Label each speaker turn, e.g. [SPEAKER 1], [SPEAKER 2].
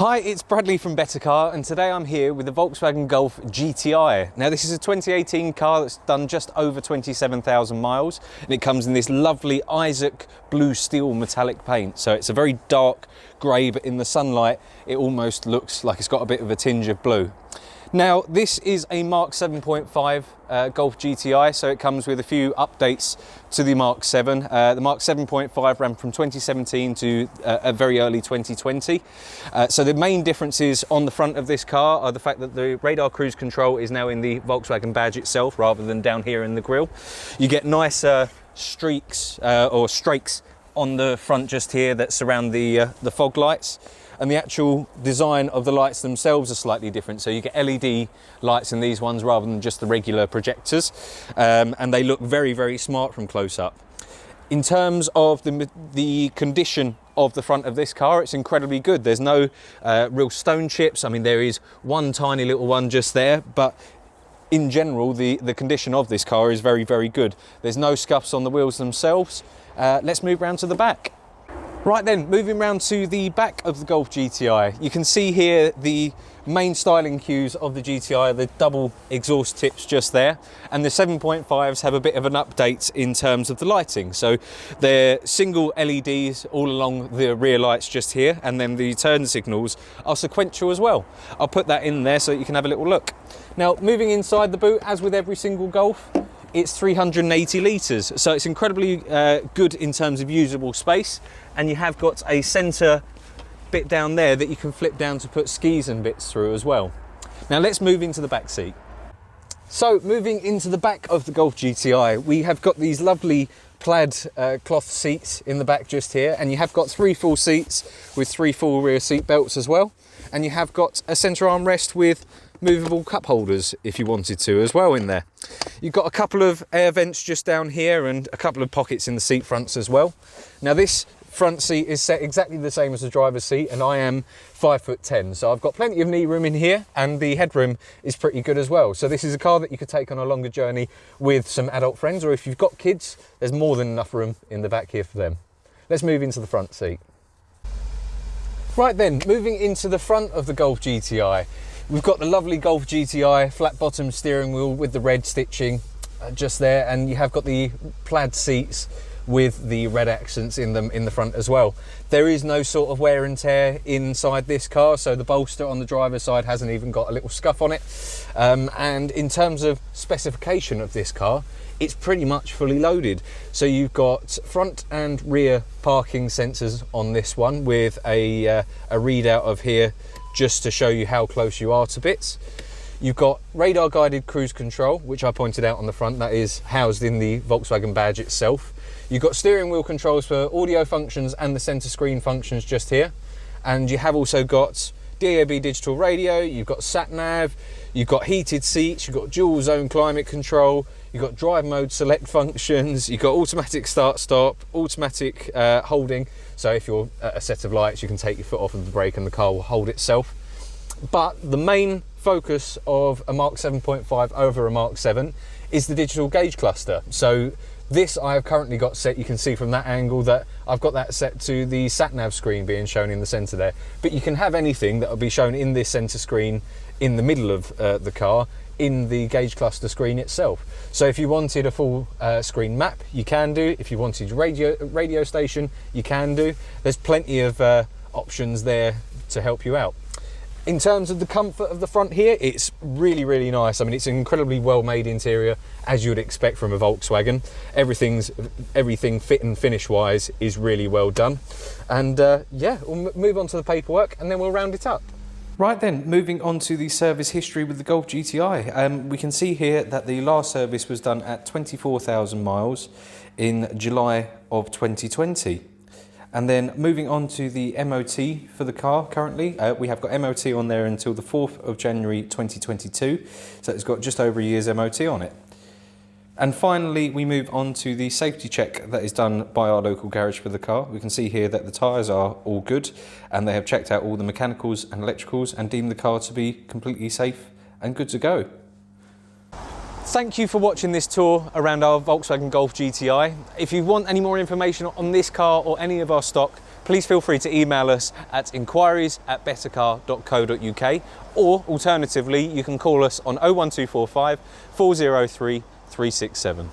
[SPEAKER 1] Hi, it's Bradley from BetterCar, and today I'm here with the Volkswagen Golf GTI. Now this is a 2018 car that's done just over 27,000 miles, and it comes in this lovely Isaac blue steel metallic paint. So it's a very dark grey, but in the sunlight it almost looks like it's got a bit of a tinge of blue. Now this is a Mark 7.5 Golf GTI, so it comes with a few updates to the Mark 7. The Mark 7.5 ran from 2017 to a very early 2020. So the main differences on the front of this car are the fact that the radar cruise control is now in the Volkswagen badge itself rather than down here in the grille. You get nice streaks or strakes on the front just here that surround the fog lights. And the actual design of the lights themselves are slightly different. So you get LED lights in these ones rather than just the regular projectors. And they look very, very smart from close up. In terms of the condition of the front of this car, it's incredibly good. There's no real stone chips. I mean, there is one tiny little one just there, but in general, the condition of this car is very, very good. There's no scuffs on the wheels themselves. Let's move round to the back. Right then, moving round to the back of the Golf GTI, you can see here the main styling cues of the GTI, the double exhaust tips just there, and the 7.5s have a bit of an update in terms of the lighting. So they're single LEDs all along the rear lights just here, and then the turn signals are sequential as well. I'll put that in there so that you can have a little look. Now, moving inside the boot, as with every single Golf, it's 380 litres, so it's incredibly good in terms of usable space, and you have got a centre bit down there that you can flip down to put skis and bits through as well. Now let's move into the back seat. So moving into the back of the Golf GTI, we have got these lovely plaid cloth seats in the back just here, and you have got 3 full seats with 3 full rear seat belts as well, and you have got a centre armrest with movable cup holders if you wanted to as well in there. You've got a couple of air vents just down here and a couple of pockets in the seat fronts as well. Now this front seat is set exactly the same as the driver's seat, and I am 5'10", so I've got plenty of knee room in here, and the headroom is pretty good as well. So this is a car that you could take on a longer journey with some adult friends, or if you've got kids, there's more than enough room in the back here for them. Let's move into the front seat. Right then, moving into the front of the Golf GTI, we've got the lovely Golf GTI flat bottom steering wheel with the red stitching just there, and you have got the plaid seats with the red accents in them in the front as well. There is no sort of wear and tear inside this car, so the bolster on the driver's side hasn't even got a little scuff on it. And in terms of specification of this car, it's pretty much fully loaded. So you've got front and rear parking sensors on this one with a readout of here just to show you how close you are to bits. You've got radar guided cruise control, which I pointed out on the front, that is housed in the Volkswagen badge itself. You've got steering wheel controls for audio functions and the center screen functions just here. And you have also got DAB digital radio, you've got sat nav, you've got heated seats, you've got dual zone climate control, you've got drive mode select functions, you've got automatic start stop, automatic holding. So if you're at a set of lights, you can take your foot off of the brake and the car will hold itself. But the main focus of a Mark 7.5 over a Mark 7 is the digital gauge cluster. So this I have currently got set, you can see from that angle that I've got that set to the sat-nav screen being shown in the centre there. But you can have anything that will be shown in this centre screen in the middle of the car in the gauge cluster screen itself. So if you wanted a full screen map, you can do. If you wanted radio station, you can do. There's plenty of options there to help you out. In terms of the comfort of the front here, it's really, really nice. I mean, it's an incredibly well-made interior, as you would expect from a Volkswagen. Everything fit and finish-wise is really well done. And yeah, we'll move on to the paperwork and then we'll round it up. Right then, moving on to the service history with the Golf GTI. We can see here that the last service was done at 24,000 miles in July of 2020. And then moving on to the MOT for the car currently, we have got MOT on there until the 4th of January 2022, so it's got just over a year's MOT on it. And finally, we move on to the safety check that is done by our local garage for the car. We can see here that the tyres are all good, and they have checked out all the mechanicals and electricals and deemed the car to be completely safe and good to go. Thank you for watching this tour around our Volkswagen Golf GTI. If you want any more information on this car or any of our stock, please feel free to email us at inquiries@bettercar.co.uk, or alternatively, you can call us on 01245 403 367.